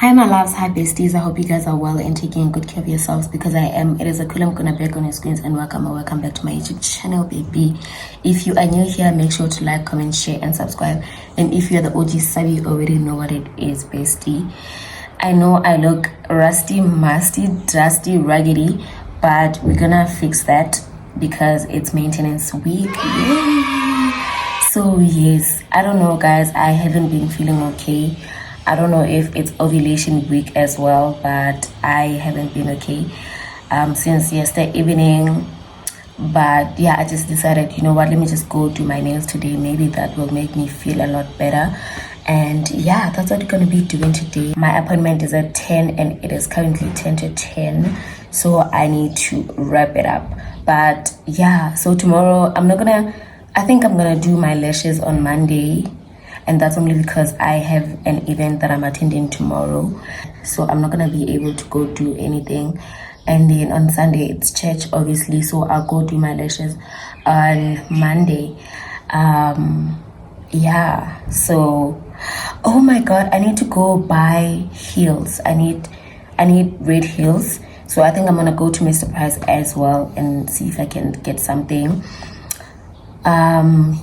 Hi my loves, hi besties. I hope you guys are well and taking good care of yourselves, because I am. It is a cool. I'm gonna back on your screens and welcome back to my YouTube channel, baby. If you are new here, make sure to like, comment, share and subscribe. And if you're the OG sub, you already know what it is, bestie. I know I look rusty, musty, dusty, raggedy, but we're gonna fix that because it's maintenance week. Yay! So yes, I don't know guys, I haven't been feeling okay. I don't know if it's ovulation week as well, but I haven't been okay since yesterday evening. But yeah, I just decided, you know what, let me just go do my nails today. Maybe that will make me feel a lot better. And yeah, that's what we're gonna be doing today. My appointment is at 10 and it is currently 10 to 10, so I need to wrap it up. But yeah, so tomorrow I think I'm gonna do my lashes on Monday, and that's only because I have an event that I'm attending tomorrow, so I'm not gonna be able to go do anything. And then on Sunday it's church, obviously, so I'll go do my lashes on Monday. Yeah, so oh my god, I need to go buy heels. I need red heels, so I think I'm gonna go to Mr. Price as well and see if I can get something.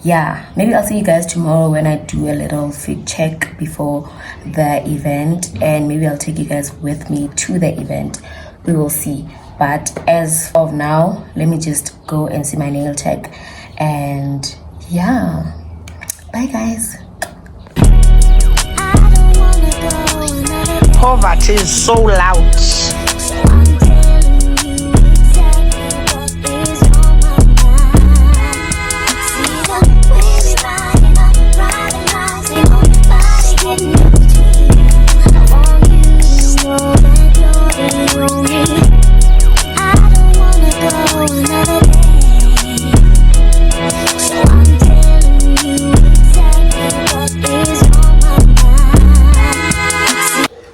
Yeah, maybe I'll see you guys tomorrow when I do a little fit check before the event, and maybe I'll take you guys with me to the event. We will see. But as of now, let me just go and see my nail tech, and yeah, bye guys. Poverty is so loud.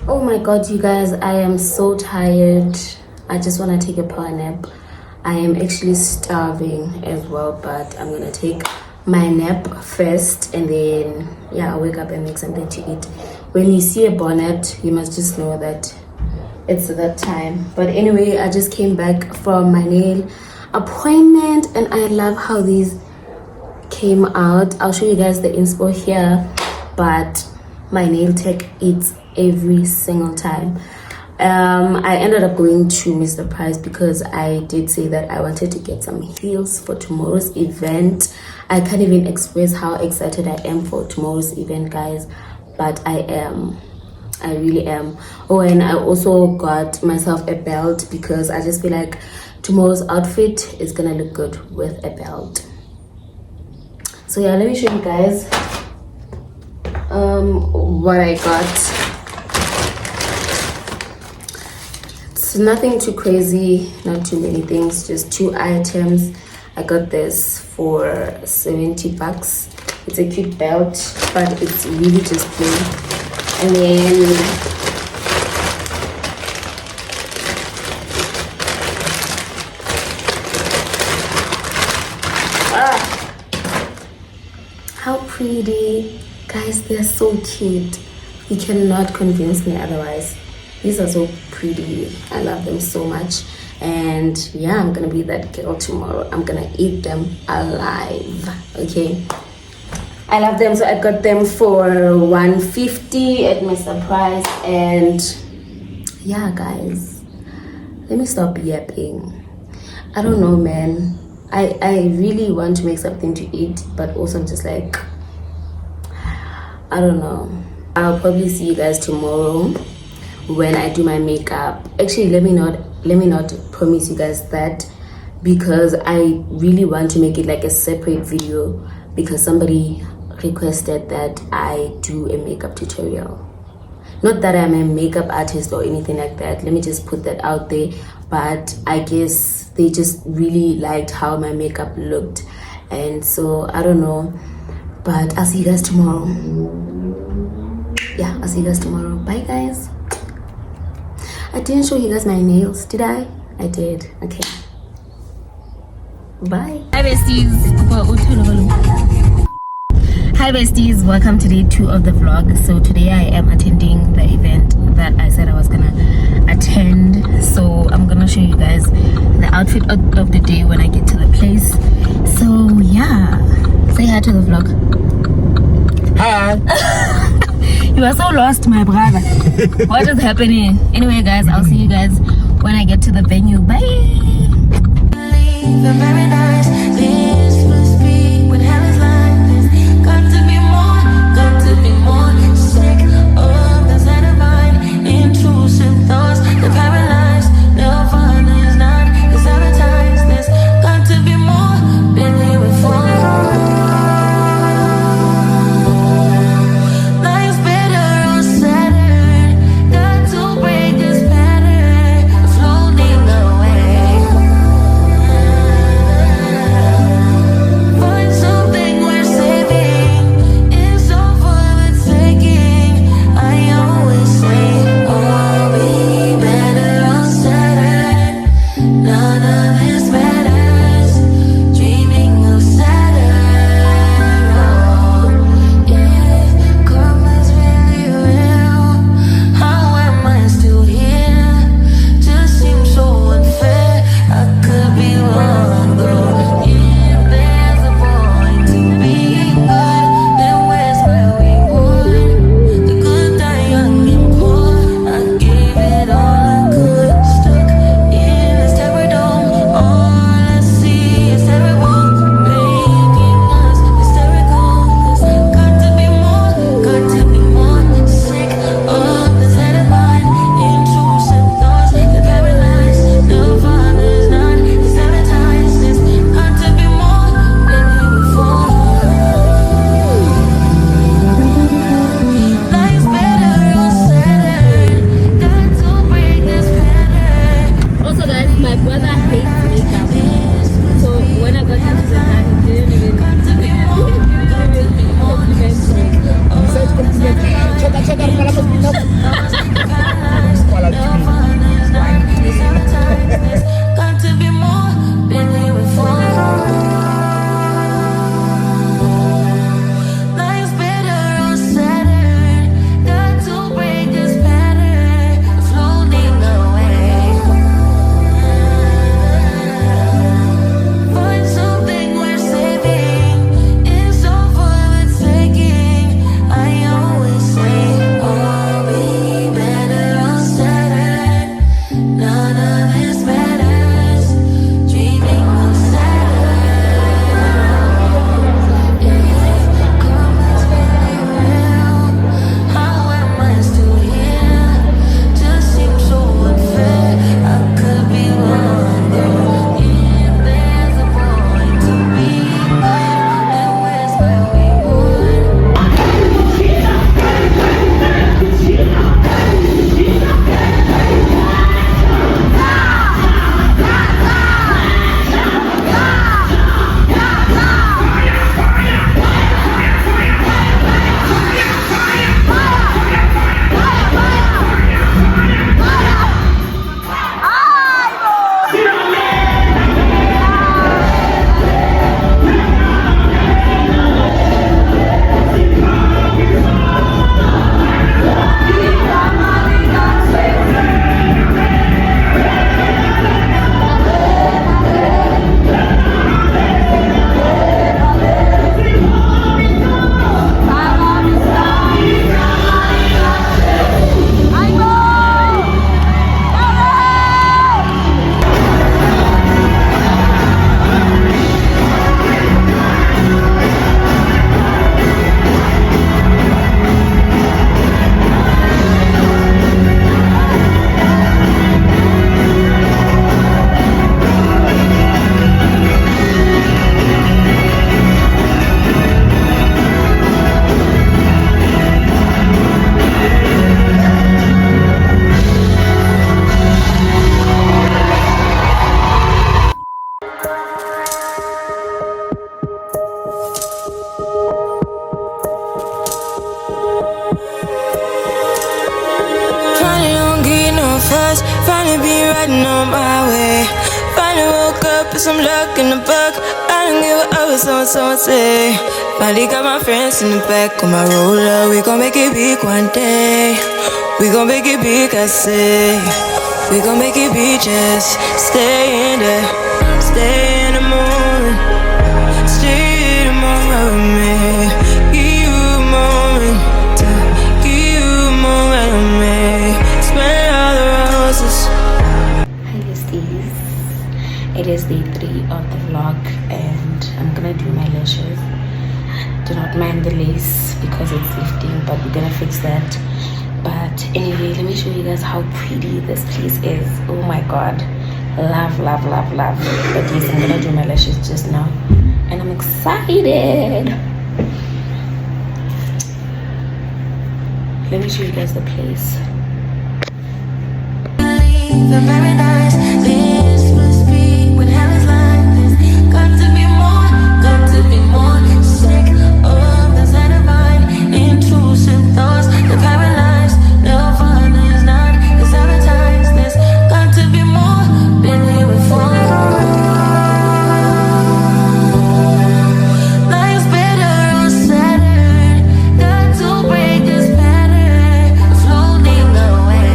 Oh my god, you guys, I am so tired. I just want to take a power nap. I am actually starving as well, but I'm gonna take my nap first, and then yeah, I'll wake up and make something to eat. When you see a bonnet, you must just know that it's that time. But anyway, I just came back from my nail appointment and I love how these came out. I'll show you guys the inspo here, but my nail tech eats every single time. I ended up going to Mr. Price because I did say that I wanted to get some heels for tomorrow's event. I can't even express how excited I am for tomorrow's event, guys, but I really am. Oh, and I also got myself a belt because I just feel like tomorrow's outfit is gonna look good with a belt. So yeah, let me show you guys what I got. It's nothing too crazy, not too many things, just 2 items. I got this for 70 bucks. It's a cute belt, but it's really just plain. And then how pretty, guys, they're so cute. You cannot convince me otherwise. These are so pretty. I love them so much. And yeah, I'm gonna be that girl tomorrow. I'm gonna eat them alive. Okay, I love them, so I got them for $150 at Mr. Price. And yeah, guys, let me stop yapping. I don't know, man. I really want to make something to eat, but also I'm just like, I don't know. I'll probably see you guys tomorrow when I do my makeup. Actually, let me not promise you guys that, because I really want to make it like a separate video, because somebody requested that I do a makeup tutorial. Not that I'm a makeup artist or anything like that, let me just put that out there, but I guess they just really liked how my makeup looked, and so I don't know. But I'll see you guys tomorrow. Yeah, I'll see you guys tomorrow. Bye guys. I didn't show you guys my nails, did I? I did. Okay, bye. Hi besties. Hi besties, welcome to day 2 of the vlog. So today I am attending the event that I said I was gonna attend. So I'm gonna show you guys the outfit of the day when I get to the place. So yeah, say hi to the vlog. Hi. You are so lost, my brother. What is happening? Anyway guys, I'll see you guys when I get to the venue. Bye. Finally don't get no fuss. Finally be riding on my way. Finally woke up put some luck in the book. I don't give a what someone say. Finally got my friends in the back of my roller. We gon' make it big one day. We gon' make it big, I say. We gon' make it big, just stay in there. Stay in the moment. Stay in the moment with me. Give you a moment. Give you a moment with me. Smell all the roses. Hi besties, it is day 3 of the vlog and I'm gonna do my lashes. Do not mind the lace because it's lifting, but we're gonna fix that. But anyway, let me show you guys how pretty this place is. Oh my god, love, love, love, love. But yes, I'm gonna do my lashes just now and I'm excited. Let me show you guys the place. The paradise, this must be when hell is like this. Got to be more sick of the side of mine. Intrusive thoughts, the paralyzed. No fun is not, the sabotage this. Got to be more, been here before. Life's better on Saturn. Got to break this pattern, floating away.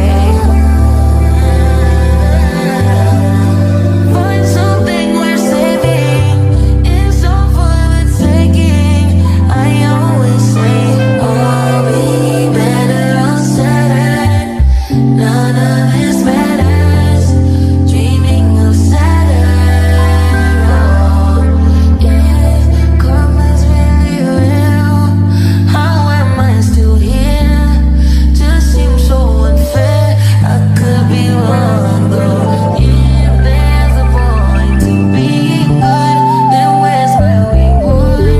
Find something worth saving. It's all for the taking. I always say, I'll be better on Saturn. None of this matters. Dreaming of Saturn. Oh, if karma's really real, how am I still here? Just seems so unfair. I could be wrong though. If there's a point to being good, then where's my reward?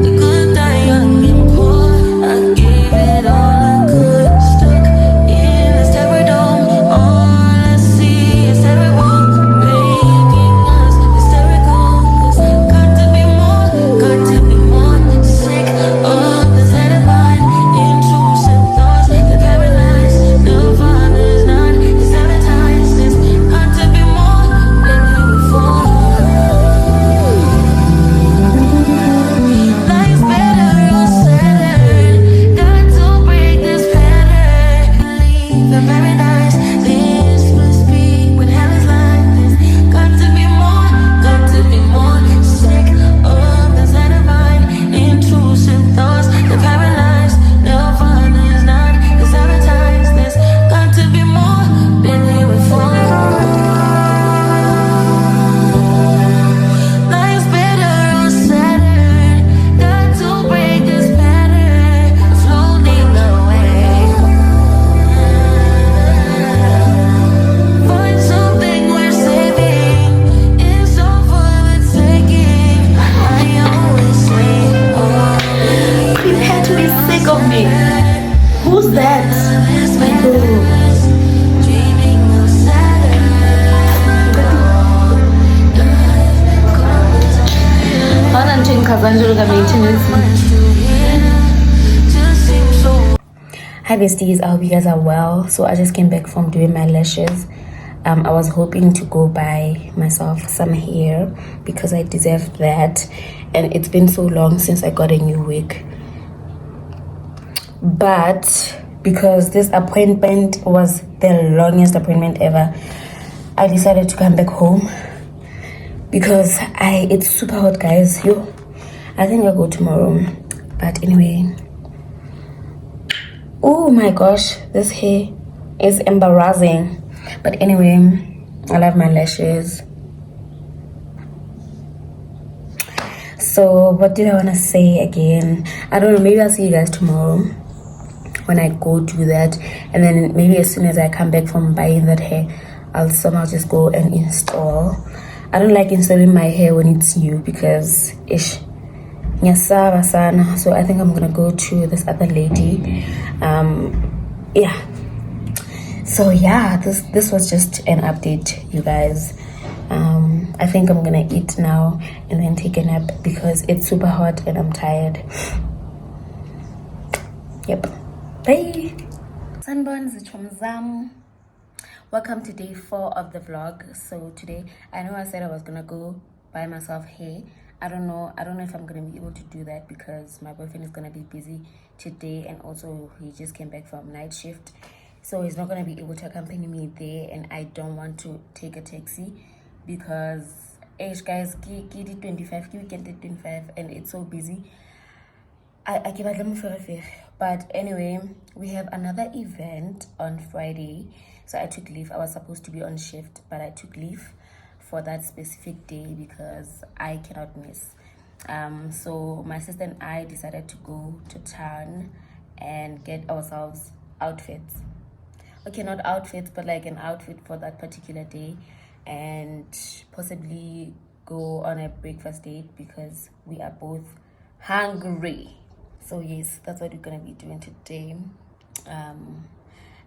The good die young and poor. I gave it all I could. Stuck in this terror dome. All I see is terrible, making us hysterical. 'Cause got to be more sick of the side of mine. Intrusive thoughts, the paralyzed. No father's not, the sabotage this. Got to be more than you before. Life's better on Saturn. Got to break this pattern. Leave the paradise. This must be when hell is like this. Got to be more sick of the side of mine. Intrusive thoughts, the paralyzed. No fun is not, the sabotage this. Got to be more, been here before. Life's better on Saturn. Got to break this pattern, floating away. Find something worth saving. It's all for the taking. I always say, oh, You had to be sick of me. Who's that? dreaming of Saturn. Just seems so. Hi besties, I hope you guys are well. So I just came back from doing my lashes. I was hoping to go buy myself some hair because I deserve that, and it's been so long since I got a new wig. But because this appointment was the longest appointment ever, I decided to come back home because it's super hot, guys. I think I'll go tomorrow. But anyway, oh my gosh, this hair is embarrassing. But anyway, I love my lashes. So what did I want to say again? I don't know, maybe I'll see you guys tomorrow when I go do that, and then maybe as soon as I come back from buying that hair, I'll somehow just go and install. I don't like installing my hair when it's new because nyasaba sana. So I think I'm gonna go to this other lady. Yeah, so yeah, this was just an update, you guys. I think I'm gonna eat now and then take a nap because it's super hot and I'm tired. Yep, bye. Sunburns from Zam. Welcome to day 4 of the vlog. So today, I know I said I was gonna go buy myself hair. I don't know if I'm gonna be able to do that because my boyfriend is gonna be busy today, and also he just came back from night shift, so he's not gonna be able to accompany me there, and I don't want to take a taxi because guys, ki 25, ki weekend 25, and it's so busy. I give them fair. But anyway, we have another event on Friday, so I took leave. I was supposed to be on shift, but I took leave for that specific day because I cannot miss. So my sister and I decided to go to town and get ourselves outfits. Okay, not outfits, but like an outfit for that particular day, and possibly go on a breakfast date because we are both hungry. So yes, that's what we're gonna be doing today.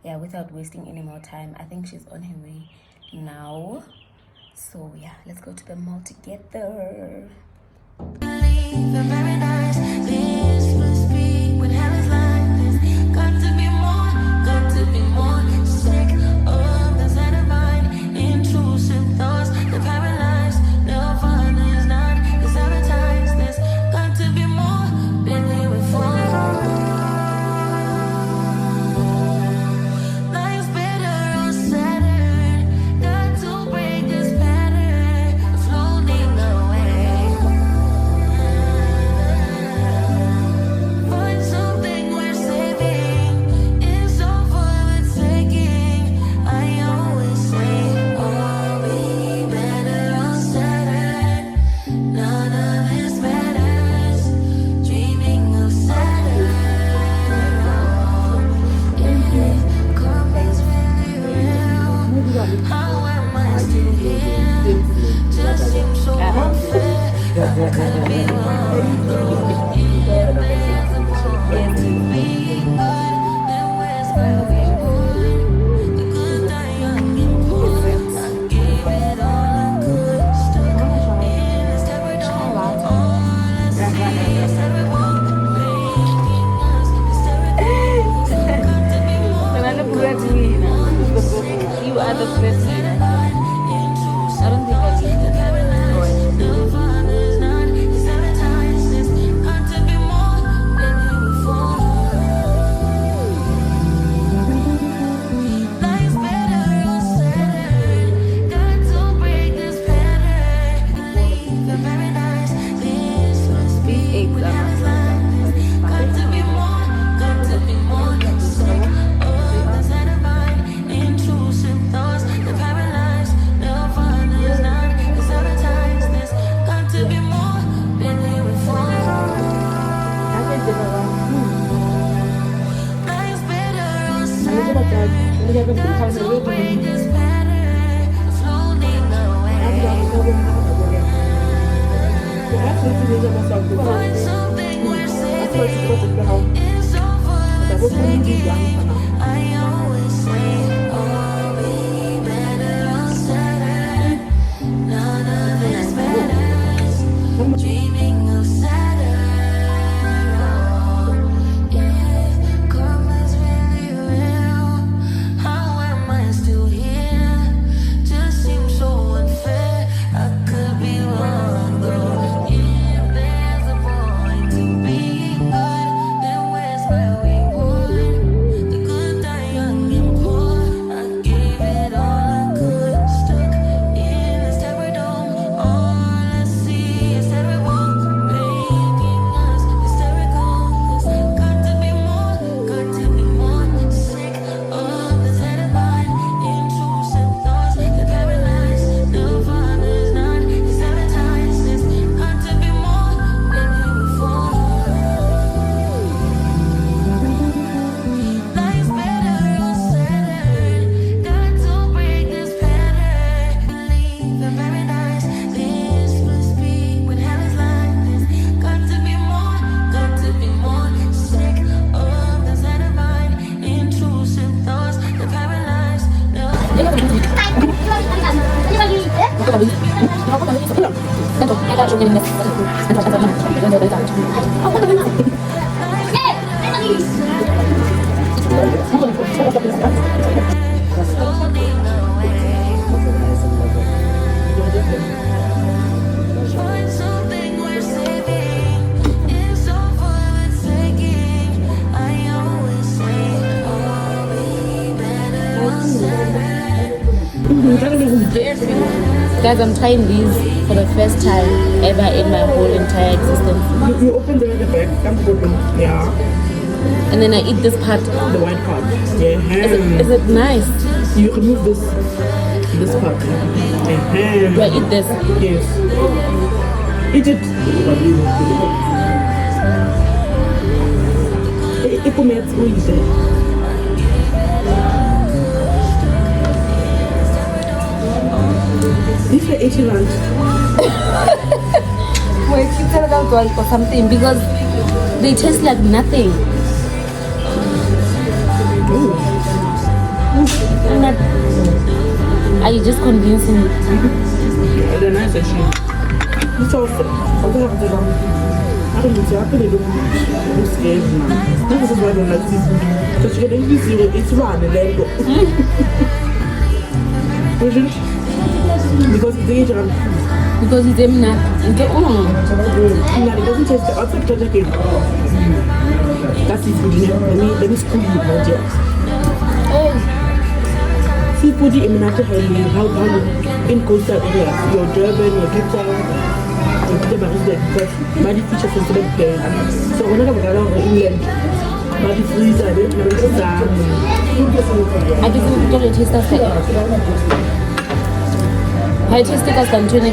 Yeah, without wasting any more time, I think she's on her way now. So yeah, let's go to the mall together. You are the breadwinner. I don't think I need that. Find something worth saving. It's all for the taking. I always say, I'll be better on Saturday. Guys, I'm trying these for the first time ever in my whole entire existence. You open the back, come put them. Yeah, And then I eat this part. the white part. Yeah. Is it nice? You remove this part. Do Yeah. I eat this? Yes. Eat it. Ipumets uite. These were 80 rand. Wait, you tell them to for something because they taste like nothing. I'm not, are you just convincing me? Yeah, they're nice actually. It's also. I don't know. I put it on. I'm scared now. This is why I don't like seafood. Because you can eat zero, it's run and then go. Because it's 80 rand. Because it's them not. No, it doesn't taste the outside project. That's seafood. Let me spoon you, my dear. Seafood in Minata, how in coastal areas, your Durban, your Cape Town, your Peterborough, because body features and select there. So when I go around England, body freezer, I don't know. I think we don't taste that. I taste it as than 20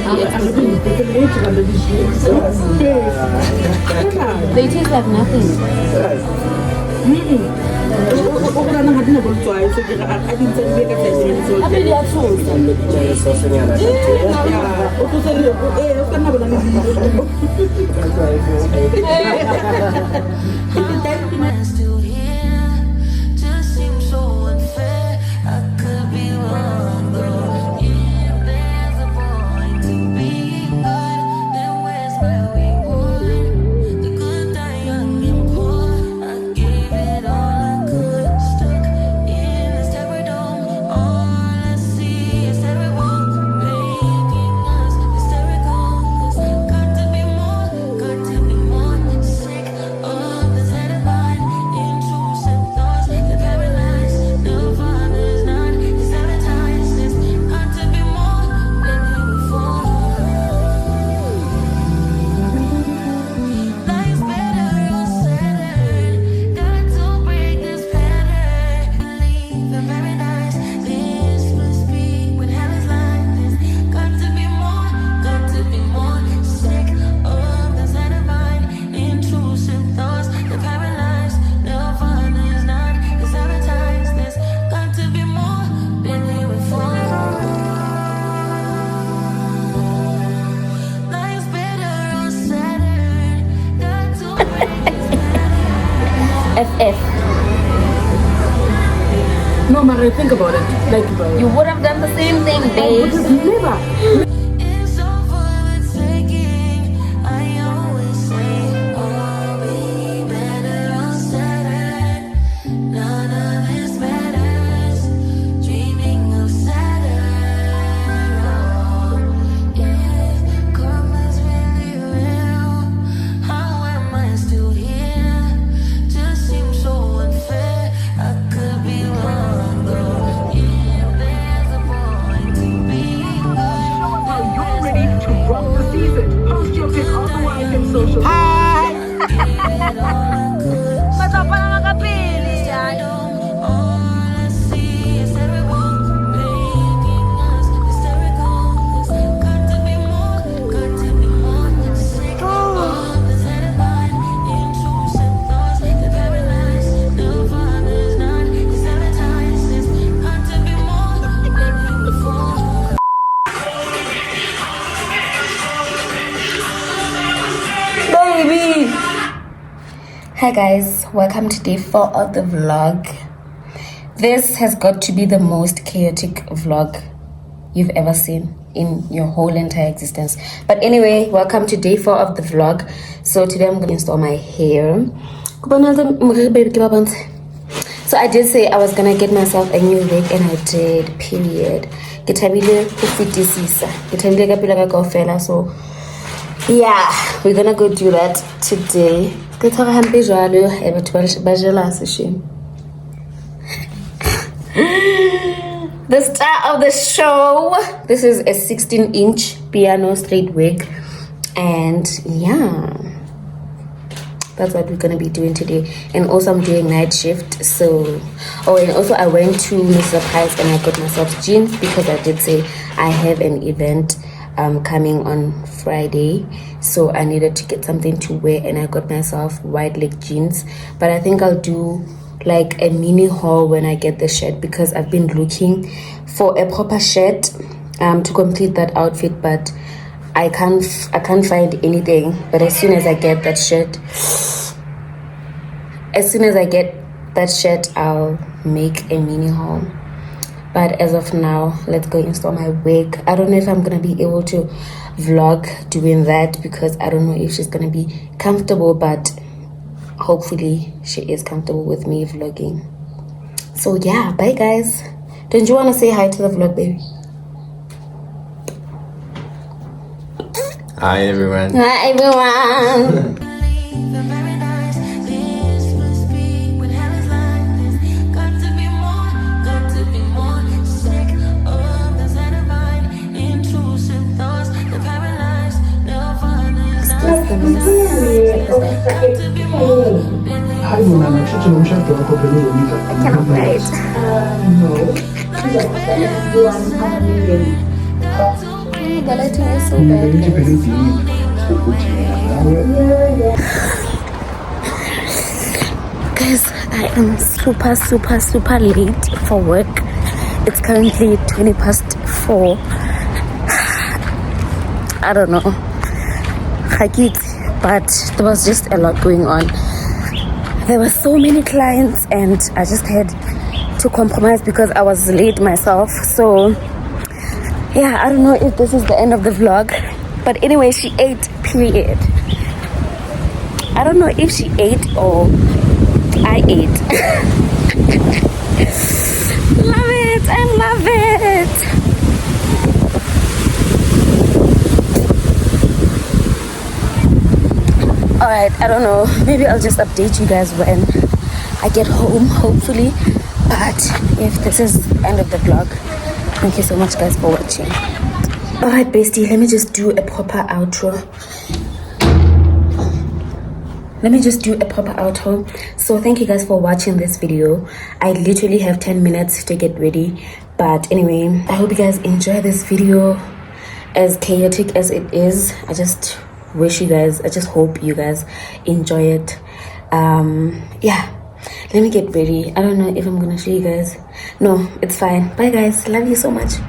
They taste like nothing. I'm still here. Just seems so unfair. I could be wrong though. If there's a point to being good, then where's my reward? The good die young and poor. I gave it all I could. Stuck in this terror dome. All I see is terrible, making us hysterical. 'Cause got to be more, got to be more. Sick of this headline, intrusive thoughts that paralyze. The father's not sanitized. This got to be more than you before. Life's better on Saturn. Got to break this pattern. Leave in paradise. This must be when hell is like this. Got to be more, got to be more. Sick of the satisfied, intrusive thoughts that paralyze. The father's not sanitized. This got to be more than here before. Life's better on Saturn. Got to break this FF. No, Mara, think about it. Like, You would have done the same thing, babe. never. It's all for the taking. I always say, I'll be better on Saturn. None of this matters. Dreaming of Saturn. Oh, yeah, karma's really real. How am I still here? Just seems so unfair. I could be wrong though. If there's a point to being good, While you're ready to rock the season, post your pic on the live and social. give it all I could. All I see is terrible, making us hysterical. Got to be more, got to be more. Sick of the satisfied, intrusive thoughts that paralyze. The father's not sanitized. This got to be more than you before. Baby! Hi guys, welcome to day 4 of the vlog. This has got to be the most chaotic vlog you've ever seen in your whole entire existence. But anyway, welcome to day 4 of the vlog. So today I'm going to install my hair. So I did say I was gonna get myself a new wig, and I did. Period. Ke thabile ho fetisisa. Ke thabile ka pela ka kaofela. So yeah, we're gonna go do that today. Ke tshwara hampe jwalo e batho ba jealous shame. The star of the show. This is a 16-inch piano straight wig, and yeah, that's what we're gonna be doing today. And also I'm doing night shift, so and also I went to Mr. Price and I got myself jeans because I did say I have an event coming on Friday, so I needed to get something to wear, and I got myself wide leg jeans. But I think I'll do like a mini haul when I get the shirt, because I've been looking for a proper shirt to complete that outfit, but I can't find anything. But as soon as I get that shirt, I'll make a mini haul. But as of now, let's go install my wig. I don't know if I'm gonna be able to vlog doing that, because I don't know if she's gonna be comfortable, but hopefully she is comfortable with me vlogging. So yeah, bye guys. Don't you want to say hi to the vlog, baby? Hi everyone. Hi everyone. Believe in paradise. This must be when hell is like this. Got to be more sick of the side of mind. Intrusive thoughts, the paralyzed, never find this. Got to be more. Hi, Mona. C'è un certo la coppia di vita. I cannot wait. The lighting is so bad. Guys, I am super late for work. It's currently 4:20. I don't know, but there was just a lot going on. There were so many clients, and I just had to compromise because I was late myself. So yeah, I don't know if this is the end of the vlog, but anyway, she ate, period. I don't know if she ate or I ate. Love it, I love it. Alright, I don't know, maybe I'll just update you guys when I get home, hopefully. But if this is the end of the vlog, thank you so much guys for watching. Alright bestie, let me just do a proper outro. So thank you guys for watching this video. I literally have 10 minutes to get ready. But anyway, I hope you guys enjoy this video, as chaotic as it is. I just hope you guys enjoy it. Yeah, let me get ready. I don't know if I'm gonna show you guys. No, it's fine. Bye guys, love you so much.